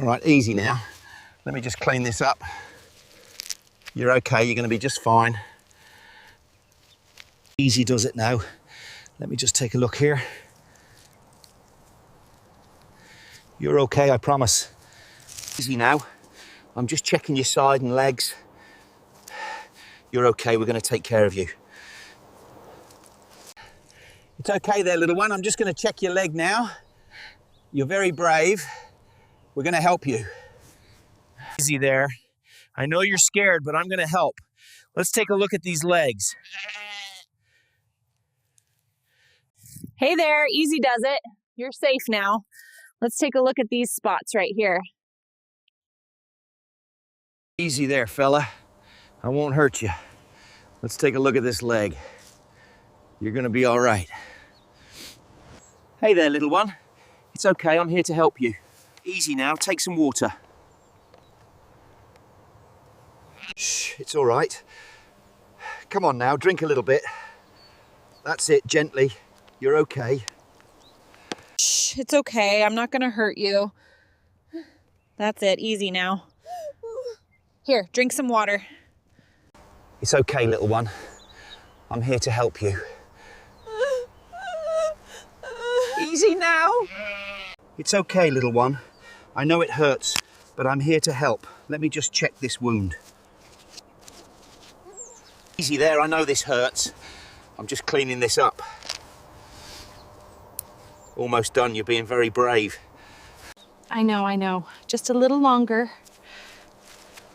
All right, easy now. Let me just clean this up. You're okay, you're gonna be just fine. Easy does it now. Let me just take a look here. You're okay, I promise. Easy now. I'm just checking your side and legs. You're okay, we're gonna take care of you. It's okay there, little one. I'm just gonna check your leg now. You're very brave. We're gonna help you. Easy there. I know you're scared, but I'm gonna help. Let's take a look at these legs. Hey there, easy does it. You're safe now. Let's take a look at these spots right here. Easy there, fella. I won't hurt you. Let's take a look at this leg. You're gonna be all right. Hey there, little one. It's okay, I'm here to help you. Easy now, take some water. Shh, it's all right. Come on now, drink a little bit. That's it, gently. You're okay. Shh, it's okay. I'm not gonna hurt you. That's it, easy now. Here, drink some water. It's okay, little one. I'm here to help you. Easy now. It's okay, little one. I know it hurts, but I'm here to help. Let me just check this wound. Easy there, I know this hurts. I'm just cleaning this up. Almost done, you're being very brave. I know. Just a little longer.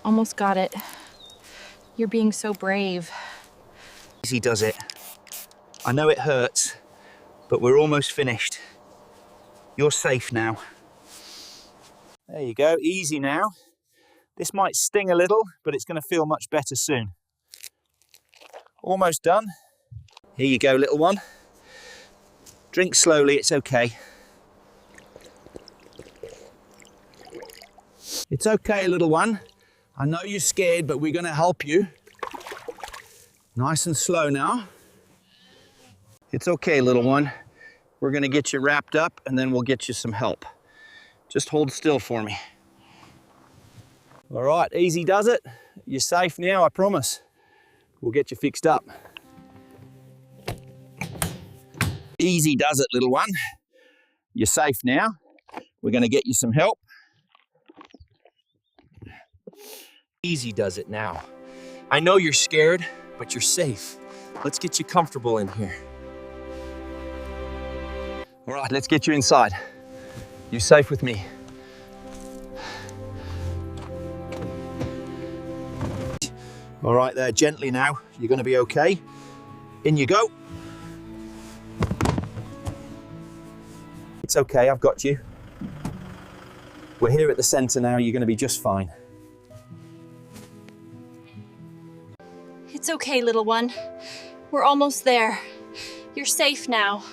Almost got it. You're being so brave. Easy does it. I know it hurts, but we're almost finished. You're safe now. There you go, easy now. This might sting a little, but it's gonna feel much better soon. Almost done. Here you go, little one. Drink slowly, it's okay. It's okay, little one. I know you're scared, but we're gonna help you. Nice and slow now. It's okay, little one. We're gonna get you wrapped up and then we'll get you some help. Just hold still for me. All right, easy does it. You're safe now, I promise. We'll get you fixed up. Easy does it, little one. You're safe now. We're gonna get you some help. Easy does it now. I know you're scared, but you're safe. Let's get you comfortable in here. All right, let's get you inside. You're safe with me. All right there, gently now. You're gonna be okay. In you go. It's okay, I've got you. We're here at the center now, you're gonna be just fine. It's okay, little one. We're almost there. You're safe now.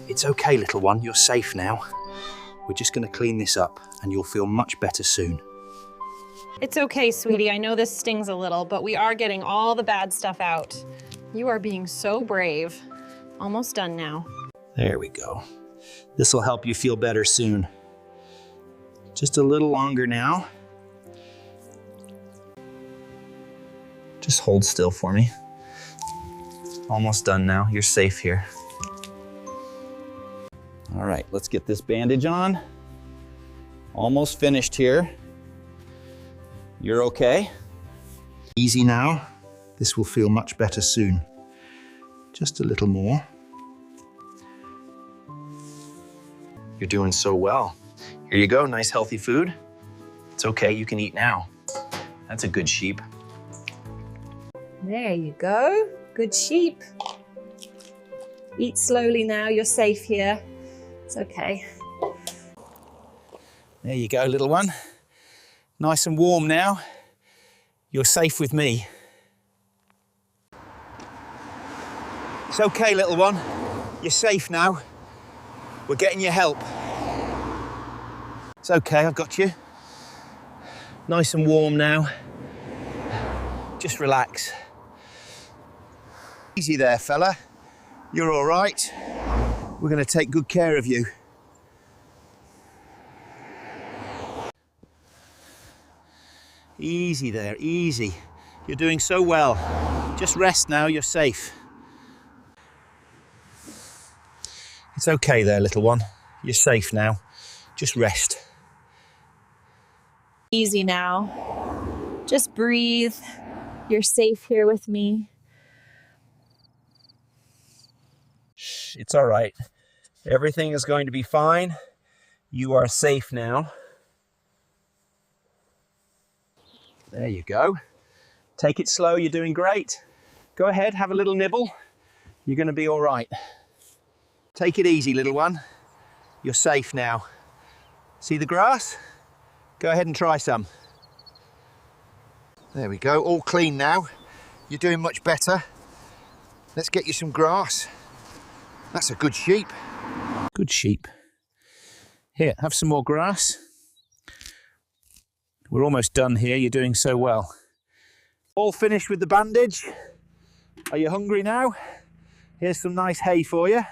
It's okay, little one, you're safe now. We're just gonna clean this up and you'll feel much better soon. It's okay, sweetie. I know this stings a little, but we are getting all the bad stuff out. You are being so brave. Almost done now. There we go. This will help you feel better soon. Just a little longer now. Just hold still for me. Almost done now, you're safe here. All right, let's get this bandage on. Almost finished here. You're okay. Easy now. This will feel much better soon. Just a little more. You're doing so well. Here you go, nice healthy food. It's okay, you can eat now. That's a good sheep. There you go. Good sheep. Eat slowly now. You're safe here. It's okay. There you go, little one. Nice and warm now. You're safe with me. It's okay, little one. You're safe now. We're getting you help. It's okay, I've got you. Nice and warm now. Just relax. Easy there, fella. You're all right. We're going to take good care of you. Easy there, easy. You're doing so well. Just rest now, you're safe. It's okay there, little one. You're safe now. Just rest. Easy now. Just breathe. You're safe here with me. It's all right. Everything is going to be fine. You are safe now. There you go. Take it slow, you're doing great. Go ahead, have a little nibble. You're going to be all right. Take it easy, little one. You're safe now. See the grass? Go ahead and try some. There we go, all clean now. You're doing much better. Let's get you some grass. That's a good sheep. Good sheep. Here, have some more grass. We're almost done here. You're doing so well. All finished with the bandage. Are you hungry now? Here's some nice hay for you.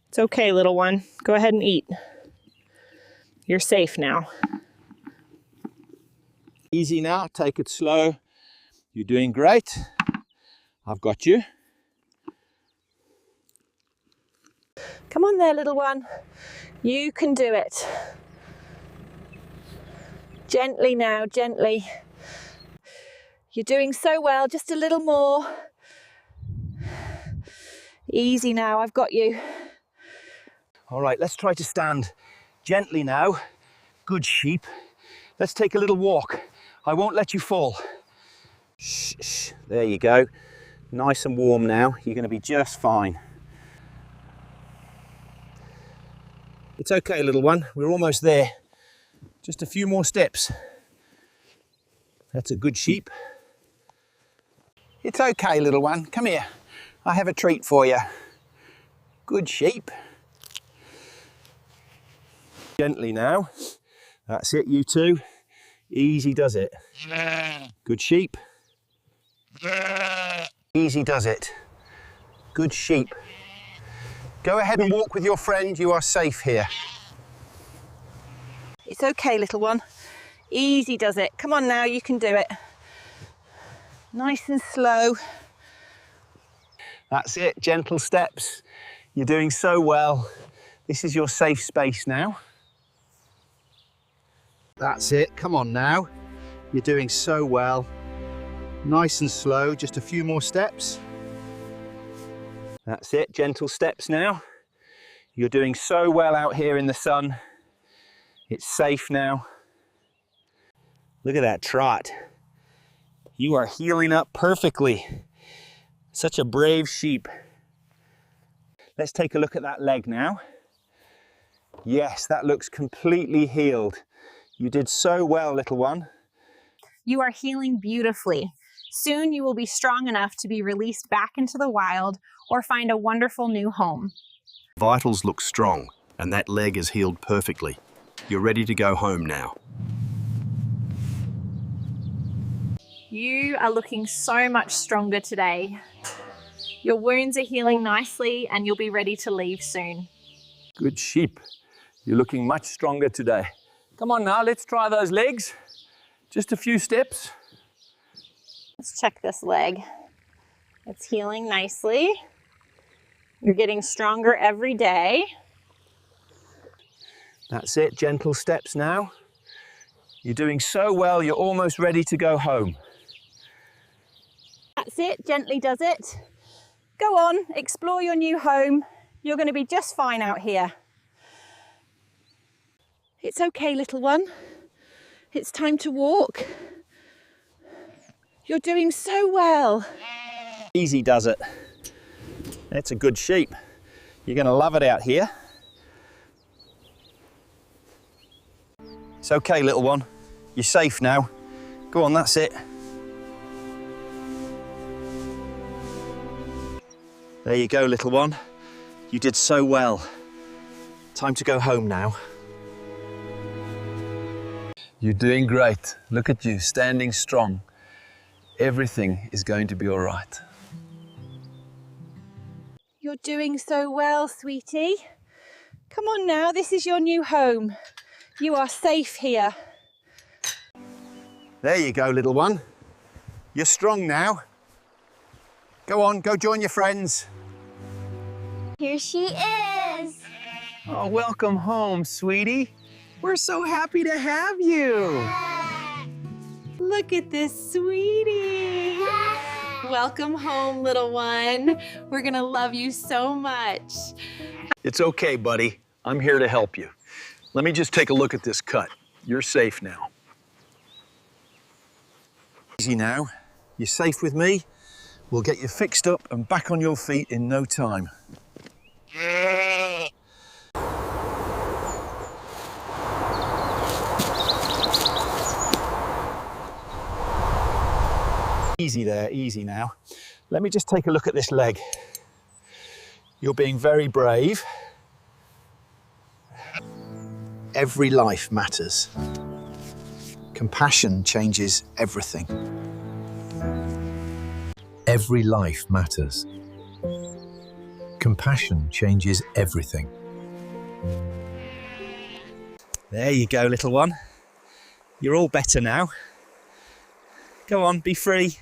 It's okay, little one. Go ahead and eat. You're safe now. Easy now, take it slow. You're doing great. I've got you. Come on there, little one. You can do it. Gently now, gently. You're doing so well, just a little more. Easy now, I've got you. All right, let's try to stand gently now. Good sheep. Let's take a little walk. I won't let you fall. Shh, shh. There you go. Nice and warm now. You're going to be just fine. It's okay, little one. We're almost there. Just a few more steps. That's a good sheep. It's okay, little one. Come here. I have a treat for you. Good sheep. Gently now. That's it, you two. Easy does it. Good sheep. Easy does it. Good sheep. Go ahead and walk with your friend. You are safe here. It's okay, little one. Easy does it. Come on now, you can do it. Nice and slow. That's it, gentle steps. You're doing so well. This is your safe space now. That's it, come on now. You're doing so well. Nice and slow, just a few more steps. That's it, gentle steps now. You're doing so well out here in the sun. It's safe now. Look at that trot. You are healing up perfectly. Such a brave sheep. Let's take a look at that leg now. Yes, that looks completely healed. You did so well, little one. You are healing beautifully. Soon you will be strong enough to be released back into the wild or find a wonderful new home. Vitals look strong, and that leg is healed perfectly. You're ready to go home now. You are looking so much stronger today. Your wounds are healing nicely and you'll be ready to leave soon. Good sheep. You're looking much stronger today. Come on now, let's try those legs. Just a few steps. Let's check this leg. It's healing nicely. You're getting stronger every day. That's it, gentle steps now. You're doing so well, you're almost ready to go home. That's it, gently does it. Go on, explore your new home. You're going to be just fine out here. It's okay, little one. It's time to walk. You're doing so well. Easy does it. That's a good sheep. You're going to love it out here. It's okay, little one. You're safe now. Go on, that's it. There you go, little one. You did so well. Time to go home now. You're doing great. Look at you, standing strong. Everything is going to be all right. You're doing so well, sweetie. Come on now, this is your new home. You are safe here. There you go, little one. You're strong now. Go on, go join your friends. Here she is. Oh, welcome home, sweetie. We're so happy to have you. Look at this sweetie. Welcome home, little one. We're gonna love you so much. It's okay, buddy. I'm here to help you. Let me just take a look at this cut. You're safe now. Easy now. You're safe with me. We'll get you fixed up and back on your feet in no time. Easy there, easy now. Let me just take a look at this leg. You're being very brave. Every life matters. Compassion changes everything. Every life matters. Compassion changes everything. There you go, little one. You're all better now. Go on, be free.